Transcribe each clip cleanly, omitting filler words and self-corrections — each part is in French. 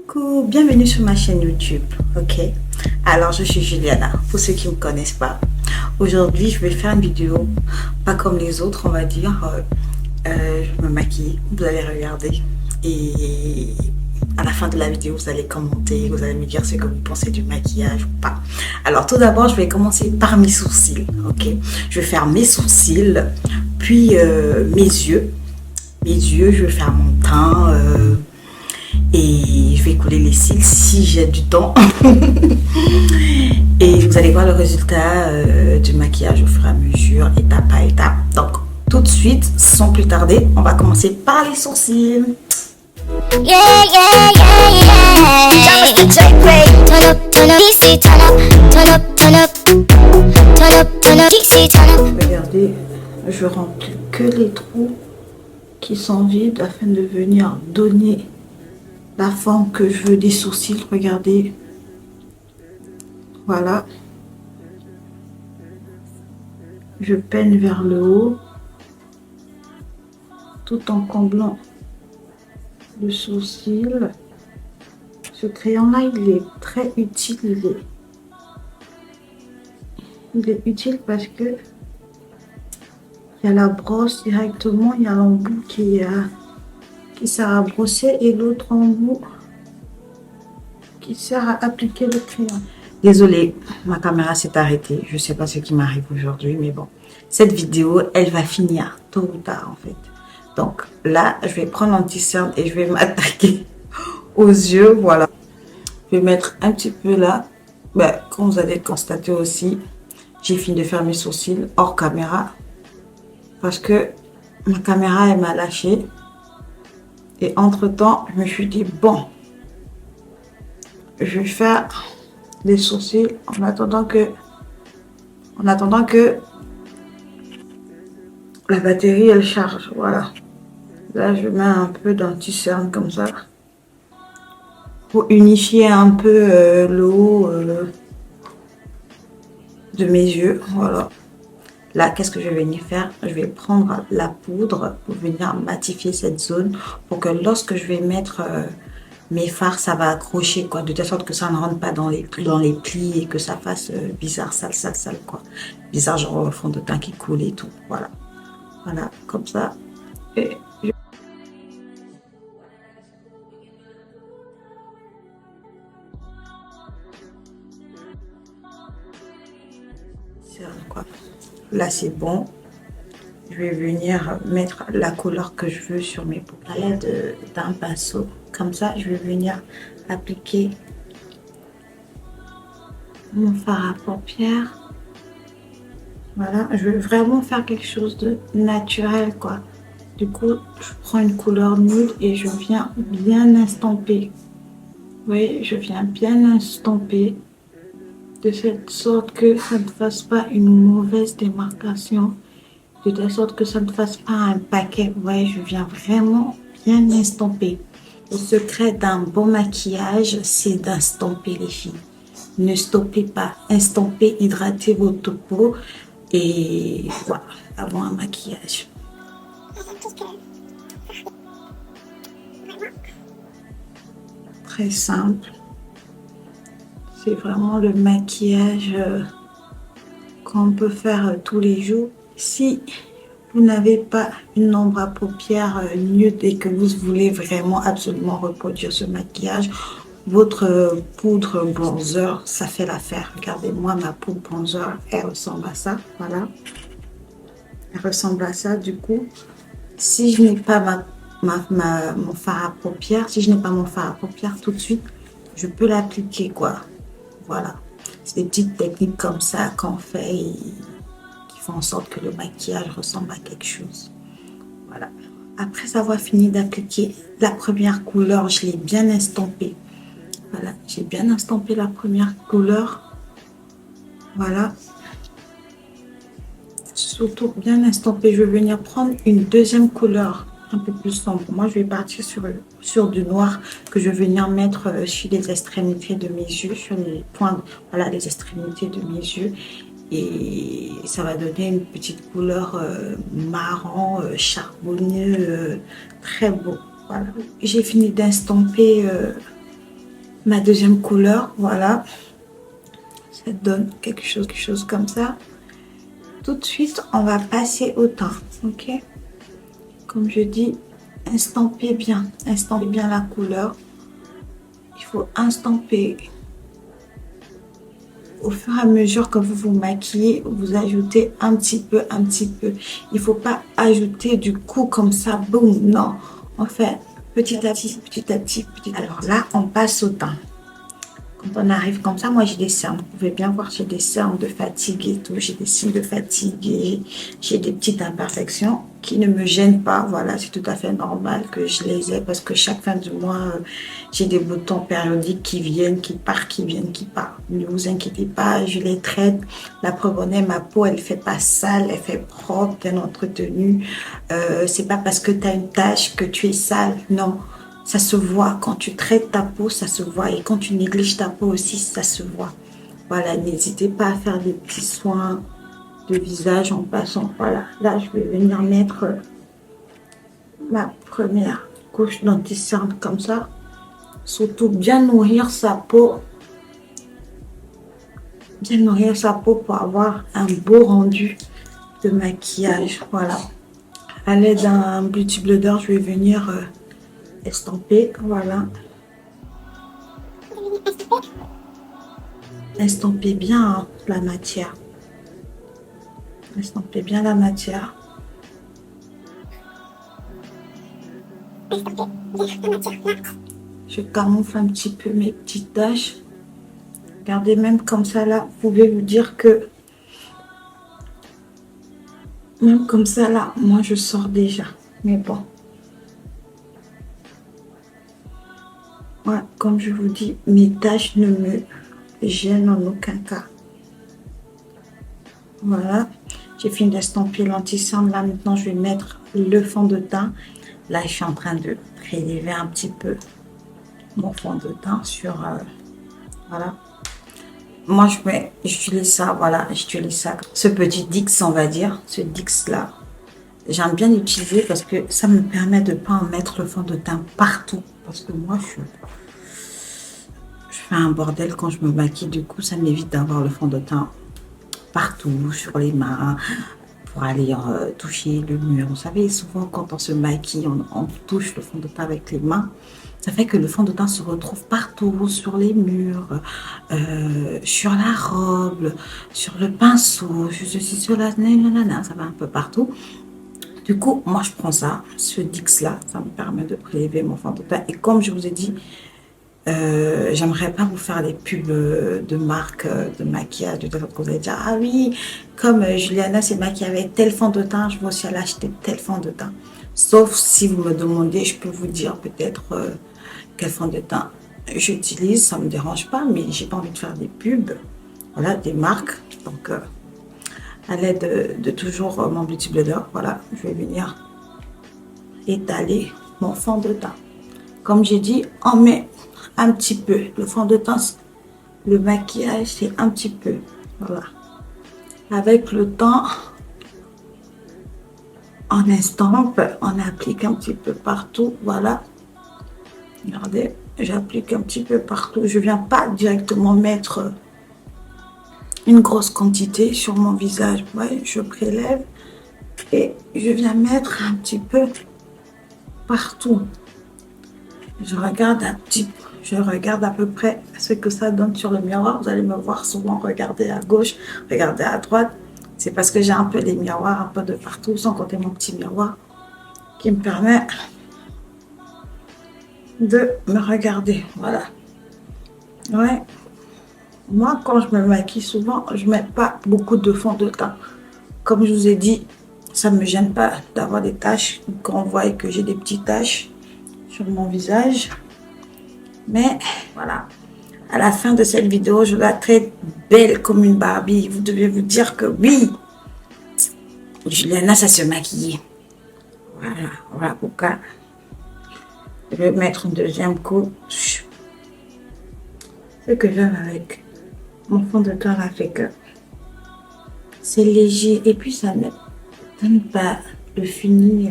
Coucou, bienvenue sur ma chaîne YouTube, ok? Alors, je suis Juliana, pour ceux qui ne me connaissent pas. Aujourd'hui, je vais faire une vidéo, pas comme les autres, on va dire. Je me maquille, vous allez regarder. Et à la fin de la vidéo, vous allez commenter, vous allez me dire ce que vous pensez du maquillage ou pas. Alors, tout d'abord, je vais commencer par mes sourcils, ok? Je vais faire mes sourcils, puis mes yeux. Mes yeux, je vais faire mon teint. Et je vais coller les cils si j'ai du temps. Et vous allez voir le résultat du maquillage au fur et à mesure, étape à étape. Donc tout de suite, sans plus tarder, on va commencer par les sourcils. Regardez, je remplis que les trous qui sont vides afin de venir donner la forme que je veux des sourcils. Regardez, voilà, je peine vers le haut tout en comblant le sourcil. Ce crayon là, il est très utile. Il est utile parce que il y a la brosse directement, il y a l'embout qui sert à brosser et l'autre embout qui sert à appliquer le crayon. Désolée, ma caméra s'est arrêtée. Je sais pas ce qui m'arrive aujourd'hui, mais bon. Cette vidéo, elle va finir tôt ou tard en fait. Donc là, je vais prendre l'anti-cerne et je vais m'attaquer aux yeux. Voilà. Je vais mettre un petit peu là. Ben, comme vous allez constater aussi, j'ai fini de faire mes sourcils hors caméra. Parce que ma caméra, elle m'a lâché. Et entre-temps, je me suis dit, bon, je vais faire des sourcils en attendant que la batterie, elle charge. Voilà. Là, je mets un peu d'anti-cerne comme ça. Pour unifier un peu le haut de mes yeux. Voilà. Là, qu'est-ce que je vais venir faire? Je vais prendre la poudre pour venir matifier cette zone pour que lorsque je vais mettre mes fards, ça va accrocher, quoi, de telle sorte que ça ne rentre pas dans les plis et que ça fasse bizarre, sale, quoi. Bizarre, genre fond de teint qui coule et tout. Voilà. Voilà, comme ça. Et je... quoi. Là, c'est bon. Je vais venir mettre la couleur que je veux sur mes paupières à l'aide d'un pinceau. Comme ça, je vais venir appliquer mon fard à paupières. Voilà, je veux vraiment faire quelque chose de naturel, quoi. Du coup, je prends une couleur nude et je viens bien estomper. Oui, je viens bien estomper de cette sorte que ça ne fasse pas une mauvaise démarcation. De telle sorte que ça ne fasse pas un paquet. Ouais, je viens vraiment bien estomper. Le secret d'un bon maquillage, c'est d'estomper les filles. Ne stoppez pas. Estompez, hydratez votre peau. Et voilà, avant un maquillage. Très simple. C'est vraiment le maquillage qu'on peut faire tous les jours. Si vous n'avez pas une ombre à paupières nude et que vous voulez vraiment absolument reproduire ce maquillage, votre poudre bronzer, ça fait l'affaire. Regardez-moi, ma poudre bronzer, elle ressemble à ça. Voilà. Elle ressemble à ça. Du coup, si je n'ai pas mon fard à paupières, si je n'ai pas mon fard à paupières tout de suite, je peux l'appliquer, quoi. Voilà. C'est des petites techniques comme ça qu'on fait et qui font en sorte que le maquillage ressemble à quelque chose. Voilà. Après avoir fini d'appliquer la première couleur, je l'ai bien estompée. Voilà, j'ai bien estompé la première couleur. Voilà. Surtout bien estompé. Je vais venir prendre une deuxième couleur un peu plus sombre. Moi, je vais partir sur du noir que je vais venir mettre sur les extrémités de mes yeux, sur les points, voilà, les extrémités de mes yeux. Et ça va donner une petite couleur marron, charbonneux, très beau. Voilà. J'ai fini d'estomper ma deuxième couleur, voilà. Ça donne quelque chose comme ça. Tout de suite, on va passer au teint, ok? Comme je dis, estampez bien la couleur. Il faut estamper. Au fur et à mesure que vous vous maquillez, vous ajoutez un petit peu. Il faut pas ajouter du coup comme ça, boum, non. On fait petit à petit. Alors là, on passe au teint. Quand on arrive comme ça, moi j'ai des cernes. Vous pouvez bien voir, j'ai des cernes de fatigue et tout. J'ai des signes de fatigue et j'ai des petites imperfections qui ne me gênent pas. Voilà, c'est tout à fait normal que je les ai parce que chaque fin du mois, j'ai des boutons périodiques qui viennent, qui partent, qui viennent, qui partent. Ne vous inquiétez pas, je les traite. La preuve en est, ma peau, elle fait pas sale, elle fait propre, bien entretenue. C'est pas parce que tu as une tache que tu es sale, non. Ça se voit quand tu traites ta peau, ça se voit. Et quand tu négliges ta peau aussi, ça se voit. Voilà, n'hésitez pas à faire des petits soins de visage en passant. Voilà, là, je vais venir mettre ma première couche d'anti-cerne comme ça. Surtout bien nourrir sa peau. Bien nourrir sa peau pour avoir un beau rendu de maquillage. Voilà. À l'aide d'un beauty blender, je vais venir estamper. Voilà. Estampez bien hein, la matière. Estampez bien la matière. Je camoufle un petit peu mes petites taches. Regardez, même comme ça là, vous pouvez vous dire que même comme ça là, moi je sors déjà. Mais bon. Ouais, comme je vous dis, mes taches ne me gênent en aucun cas. Voilà. J'ai fini d'estamper l'anti-cerne. Là, maintenant, je vais mettre le fond de teint. Là, je suis en train de prélever un petit peu mon fond de teint sur... voilà. Moi, j'utilise ça, voilà, j'utilise ça. Ce petit Dix, on va dire, ce Dix-là, j'aime bien l'utiliser parce que ça me permet de ne pas en mettre le fond de teint partout. Parce que moi, je fais un bordel quand je me maquille. Du coup, ça m'évite d'avoir le fond de teint partout, sur les mains, pour aller toucher le mur. Vous savez, souvent, quand on se maquille, on touche le fond de teint avec les mains. Ça fait que le fond de teint se retrouve partout, sur les murs, sur la robe, sur le pinceau, sur la... ça va un peu partout. Du coup, moi, je prends ça, ce Dix-là, ça me permet de prélever mon fond de teint. Et comme je vous ai dit, j'aimerais pas vous faire des pubs de marques de maquillage, de téléphone, que vous allez dire, ah oui, comme Juliana s'est maquillée avec tel fond de teint, je vais aussi aller acheter tel fond de teint. Sauf si vous me demandez, je peux vous dire peut-être quel fond de teint j'utilise, ça me dérange pas, mais j'ai pas envie de faire des pubs, voilà, des marques. Donc, à l'aide de toujours mon beauty blender, voilà, je vais venir étaler mon fond de teint. Comme j'ai dit, on met un petit peu. Le fond de teint, le maquillage, c'est un petit peu. Voilà. Avec le temps, on estampe, on applique un petit peu partout. Voilà. Regardez, j'applique un petit peu partout. Je viens pas directement mettre une grosse quantité sur mon visage. Ouais, je prélève et je viens mettre un petit peu partout. Je regarde à peu près ce que ça donne sur le miroir. Vous allez me voir souvent regarder à gauche, regarder à droite. C'est parce que j'ai un peu des miroirs un peu de partout, sans compter mon petit miroir qui me permet de me regarder. Voilà. Ouais. Moi, quand je me maquille souvent, je ne mets pas beaucoup de fond de teint. Comme je vous ai dit, ça ne me gêne pas d'avoir des taches. Quand on voit que j'ai des petites taches sur mon visage. Mais voilà, à la fin de cette vidéo, je la traite belle comme une Barbie. Vous devez vous dire que oui, Juliana, ça se maquille. Voilà pourquoi je vais mettre une deuxième couche. Ce que j'aime avec mon fond de teint là, fait que c'est léger et puis ça ne donne pas le fini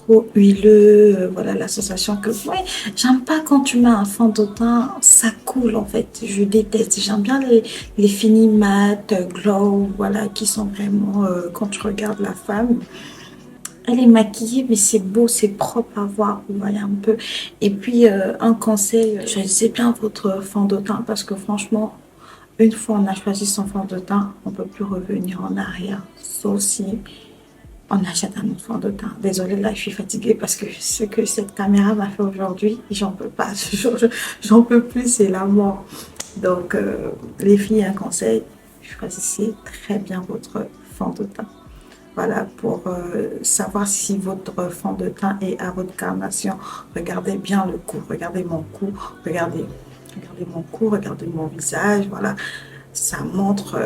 trop huileux, voilà la sensation que ouais, j'aime pas quand tu mets un fond de teint, ça coule en fait, je déteste. J'aime bien les finis mat, glow, voilà, qui sont vraiment quand tu regardes la femme, elle est maquillée mais c'est beau, c'est propre à voir, vous voyez un peu. Et puis un conseil, choisissez bien votre fond de teint parce que franchement, une fois on a choisi son fond de teint, on peut plus revenir en arrière, sauf si on achète un autre fond de teint. Désolée, là, je suis fatiguée parce que ce que cette caméra m'a fait aujourd'hui, j'en peux pas. J'en peux plus, c'est la mort. Donc, les filles, un conseil, choisissez très bien votre fond de teint. Voilà, pour savoir si votre fond de teint est à votre carnation. Regardez bien le cou, regardez mon cou, regardez mon cou, regardez mon visage, voilà. Ça montre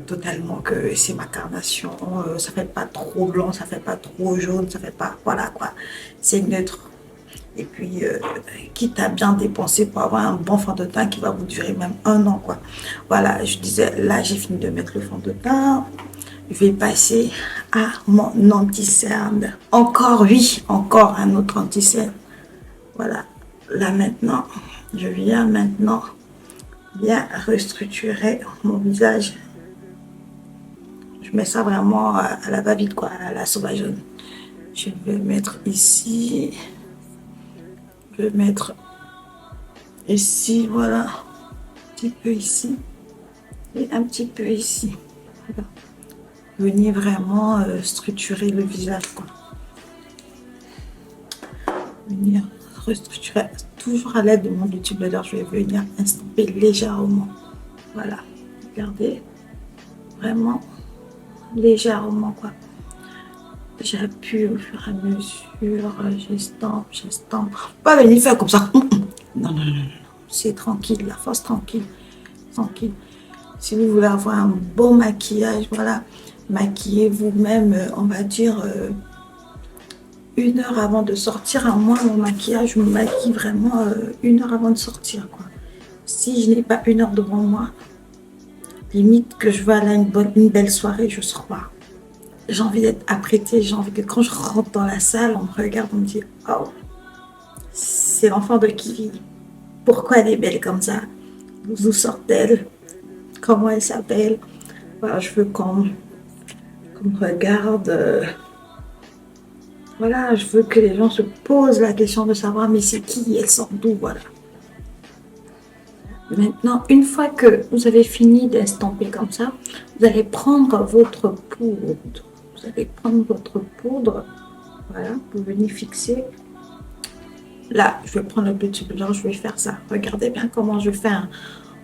totalement que c'est ma carnation. Ça fait pas trop blanc, ça fait pas trop jaune, ça fait pas... Voilà quoi, c'est neutre. Et puis, quitte à bien dépenser pour avoir un bon fond de teint qui va vous durer même 1 an quoi. Voilà, je disais, là j'ai fini de mettre le fond de teint. Je vais passer à mon anti-cerne. Encore, oui, encore un autre anti-cerne. Voilà, là maintenant, je viens maintenant bien restructurer mon visage. Je mets ça vraiment à la va-vite, quoi, à la sauvageonne. Je vais mettre ici. Je vais mettre ici, voilà. Un petit peu ici. Et un petit peu ici. Voilà. Venir vraiment structurer le visage, quoi. Venir restructurer. Toujours à l'aide de mon beauty blender, je vais venir estomper légèrement. Voilà. Regardez. Vraiment légèrement, quoi. J'appuie au fur et à mesure, j'estompe. Pas venir faire comme ça. Non, non, non, non. C'est tranquille, la force tranquille. Tranquille. Si vous voulez avoir un bon maquillage, voilà, maquillez-vous même, on va dire, 1 heure avant de sortir. Moi, mon maquillage, je me maquille vraiment 1 heure avant de sortir, quoi. Si je n'ai pas 1 heure devant moi, limite que je vais aller à une belle soirée, je sors pas. J'ai envie d'être apprêtée, j'ai envie que quand je rentre dans la salle, on me regarde, on me dit « Oh, c'est l'enfant de qui? Pourquoi elle est belle comme ça? D'où sort-elle? Comment elle s'appelle ?» Voilà, je veux qu'on me regarde. Voilà, je veux que les gens se posent la question de savoir « Mais c'est qui? Elle sort d'où ?» Voilà. Maintenant, une fois que vous avez fini d'estomper comme ça, vous allez prendre votre poudre. Vous allez prendre votre poudre, voilà, pour venir fixer. Là, je vais prendre le petit blanc, je vais faire ça. Regardez bien comment je fais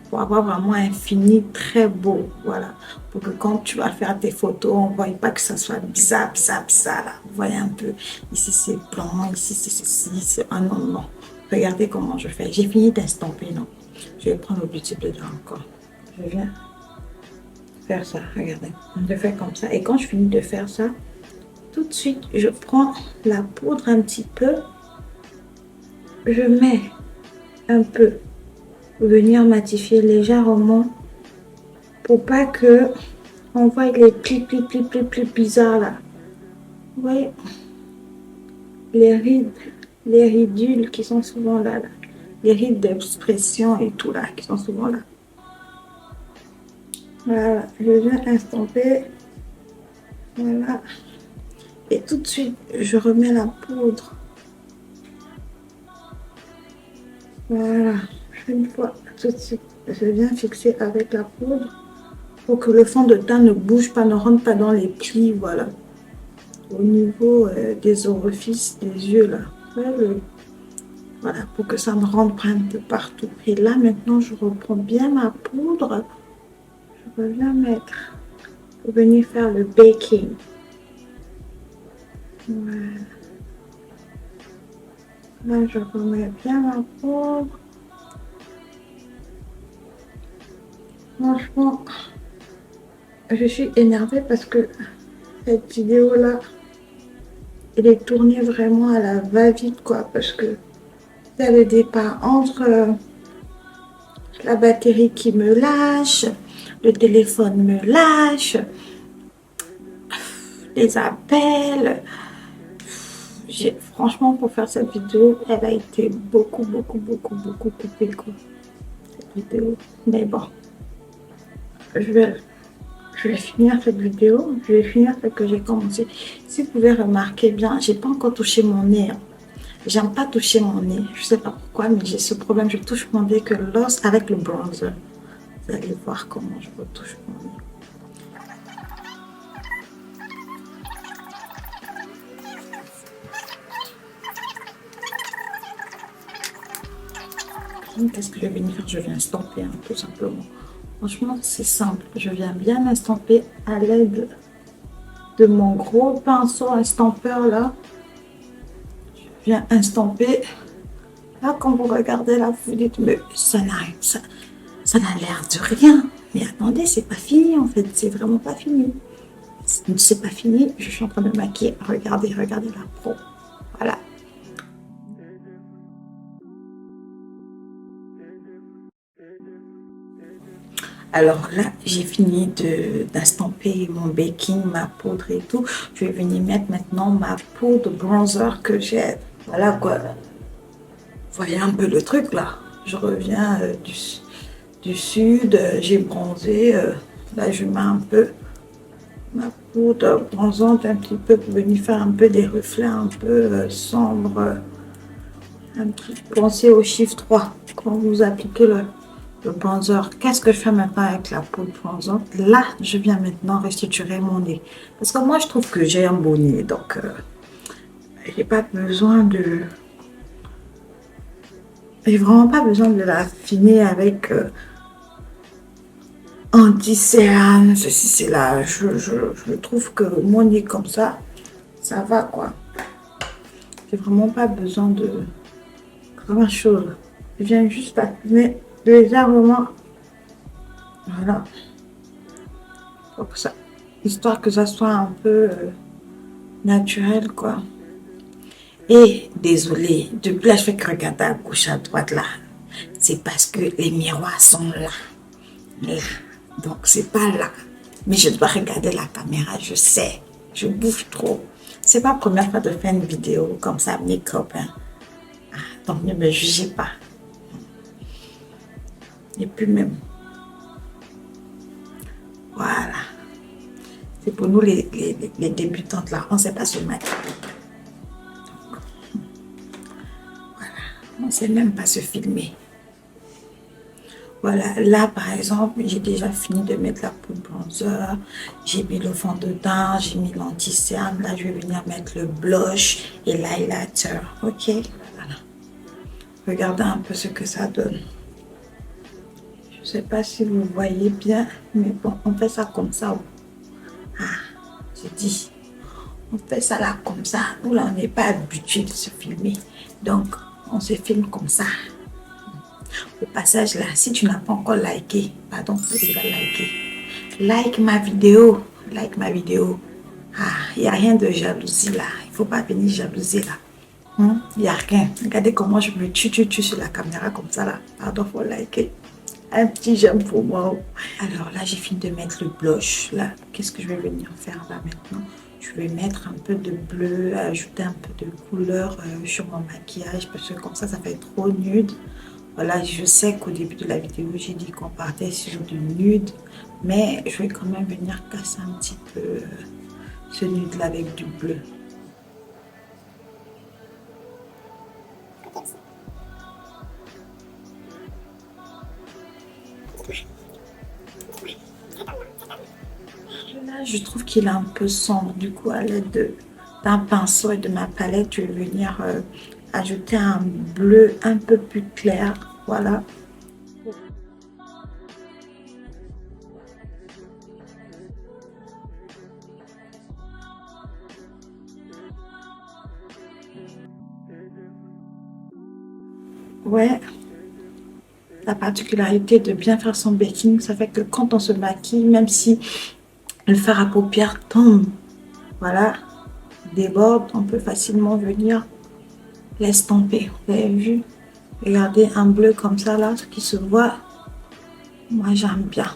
pour avoir vraiment un fini très beau, voilà. Pour que quand tu vas faire tes photos, on ne voit pas que ça soit bizarre, bizarre, bizarre, là. Vous voyez un peu, ici c'est blanc, ici c'est ceci, c'est... Ah non, non. Regardez comment je fais. J'ai fini d'estomper, non. Je vais prendre le petit blanc encore. Je viens faire ça, regardez. Je fais comme ça. Et quand je finis de faire ça, tout de suite, je prends la poudre un petit peu. Je mets un peu, venir matifier légèrement pour pas que on voit les plis bizarres là. Vous voyez les rides, les ridules qui sont souvent là, là. Les rides d'expression et tout là qui sont souvent là. Voilà, je viens estomper. Voilà. Et tout de suite, je remets la poudre. Voilà. Une fois, tout de suite, je viens fixer avec la poudre pour que le fond de teint ne bouge pas, ne rentre pas dans les plis, voilà. Au niveau des orifices des yeux, là. Voilà, pour que ça ne rentre pas un peu partout. Et là, maintenant, je reprends bien ma poudre. Je reviens mettre, pour venir faire le baking. Voilà. Là, je remets bien ma poudre. Franchement, je suis énervée parce que cette vidéo-là, elle est tournée vraiment à la va-vite, quoi. Parce que c'est le départ entre la batterie qui me lâche, le téléphone me lâche, les appels. Franchement, pour faire cette vidéo, elle a été beaucoup coupée, quoi, cette vidéo. Mais bon, je vais, je vais finir cette vidéo. Je vais finir ce que j'ai commencé. Si vous pouvez remarquer bien, j'ai pas encore touché mon nez, hein. J'aime pas toucher mon nez. Je sais pas pourquoi, mais j'ai ce problème. Je touche mon nez que avec le bronzer. Vous allez voir comment je retouche mon nez. Qu'est-ce que je vais venir faire? Je viens estamper, hein, tout simplement. Franchement, c'est simple. Je viens bien estamper à l'aide de mon gros pinceau estampeur là. Je viens estamper. Là, quand vous regardez là, vous dites, mais ça n'a l'air de rien. Mais attendez, c'est pas fini en fait. C'est vraiment pas fini. C'est pas fini. Je suis en train de me maquiller. Regardez la pro. Voilà. Alors là, j'ai fini d'estamper mon baking, ma poudre et tout. Je vais venir mettre maintenant ma poudre bronzer que j'ai. Voilà quoi. Vous voyez un peu le truc là. Je reviens du sud, j'ai bronzé. Là, je mets un peu ma poudre bronzante un petit peu pour venir faire un peu des reflets un peu sombres. Un petit peu. Pensez au chiffre 3 quand vous appliquez le bronzer. Qu'est-ce que je fais maintenant avec la poudre bronzante? Là, je viens maintenant restituer mon nez. Parce que moi, je trouve que j'ai un beau nez. Donc, j'ai pas besoin de... J'ai vraiment pas besoin de l'affiner avec anti-céane, ceci, c'est là. Je trouve que mon nez comme ça va quoi. J'ai vraiment pas besoin de grand chose. Je viens juste affiner légèrement. Voilà. Pour ça, histoire que ça soit un peu naturel quoi. Et désolé, depuis là je fais que regarder à gauche à droite là. C'est parce que les miroirs sont là. Là. Donc c'est pas là. Mais je dois regarder la caméra, je sais. Je bouge trop. C'est pas la première fois de faire une vidéo comme ça, make-up. Hein. Ah, donc ne me jugez pas. Et puis même. Voilà. C'est pour nous les débutantes là. On ne sait pas se maquiller. Voilà. On ne sait même pas se filmer. Voilà, là par exemple, j'ai déjà fini de mettre la poudre bronzer, j'ai mis le fond de teint, j'ai mis l'anti-cerne, là je vais venir mettre le blush et l'highlighter, ok? Voilà. Regardez un peu ce que ça donne. Je ne sais pas si vous voyez bien, mais bon, on fait ça comme ça. Ah, j'ai dit, on fait ça là comme ça. Nous là, on n'est pas habitués de se filmer, donc on se filme comme ça. Au passage là, si tu n'as pas encore liké, pardon, tu vas liker. Like ma vidéo. Ah, il n'y a rien de jalousie là. Il ne faut pas venir jalouser là. Il n'y a rien. Regardez comment je me tue sur la caméra comme ça là. Pardon, il faut liker. Un petit j'aime pour moi. Alors là, j'ai fini de mettre le blush. Là, qu'est-ce que je vais venir faire là maintenant? Je vais mettre un peu de bleu, ajouter un peu de couleur sur mon maquillage parce que comme ça fait trop nude. Voilà, je sais qu'au début de la vidéo, j'ai dit qu'on partait sur du nude, mais je vais quand même venir casser un petit peu ce nude-là avec du bleu. Là, je trouve qu'il est un peu sombre. Du coup, à l'aide d'un pinceau et de ma palette, je vais venir ajouter un bleu un peu plus clair. Voilà. Ouais. La particularité de bien faire son baking, ça fait que quand on se maquille, même si le fard à paupières tombe, voilà, déborde, on peut facilement venir l'estamper. Vous avez vu? Regardez un bleu comme ça là, ce qui se voit. Moi j'aime bien.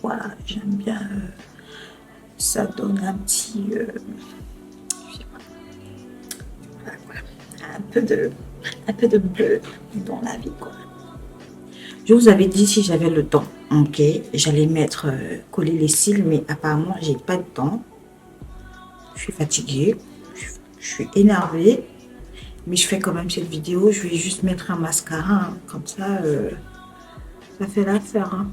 Voilà, j'aime bien. Ça donne un petit, je sais pas, un peu de bleu dans la vie, quoi. Je vous avais dit si j'avais le temps, ok, j'allais mettre coller les cils, mais apparemment j'ai pas de temps. Je suis fatiguée, je suis énervée, mais je fais quand même cette vidéo. Je vais juste mettre un mascara, hein, comme ça fait l'affaire. Hein.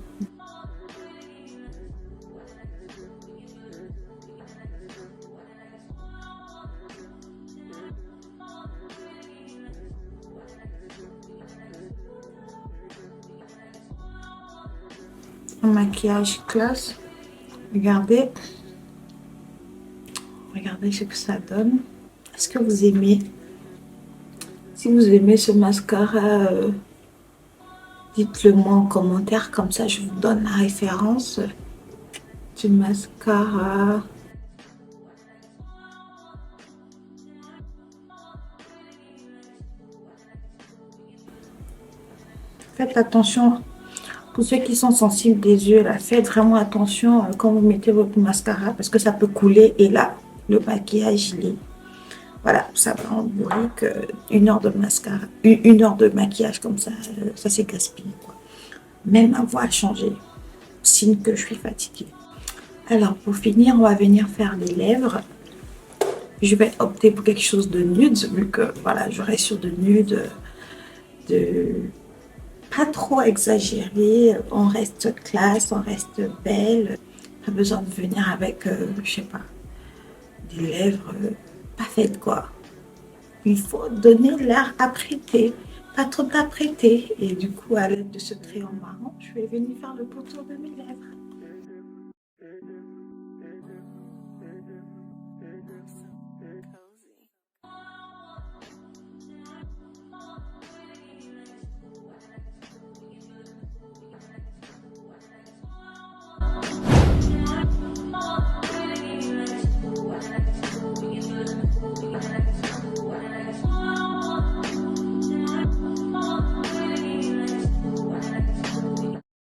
Un maquillage classe. Regardez. Regardez ce que ça donne. Est-ce que vous aimez? Si vous aimez ce mascara, dites-le moi en commentaire. Comme ça, je vous donne la référence du mascara. Faites attention. Pour ceux qui sont sensibles des yeux, là, faites vraiment attention quand vous mettez votre mascara parce que ça peut couler et là, le maquillage, il est... Voilà, ça va en bourrique. Une heure de mascara, une heure de maquillage comme ça c'est gaspillé, quoi. Même ma voix a changé. Signe que je suis fatiguée. Alors, pour finir, on va venir faire les lèvres. Je vais opter pour quelque chose de nude, vu que, voilà, je reste sur de nude, de... pas trop exagéré, on reste classe, on reste belle. Pas besoin de venir avec, je sais pas, des lèvres pas faites, quoi. Il faut donner l'air apprêté, pas trop apprêté. Et du coup, à l'aide de ce crayon marron, je vais venir faire le contour de mes lèvres.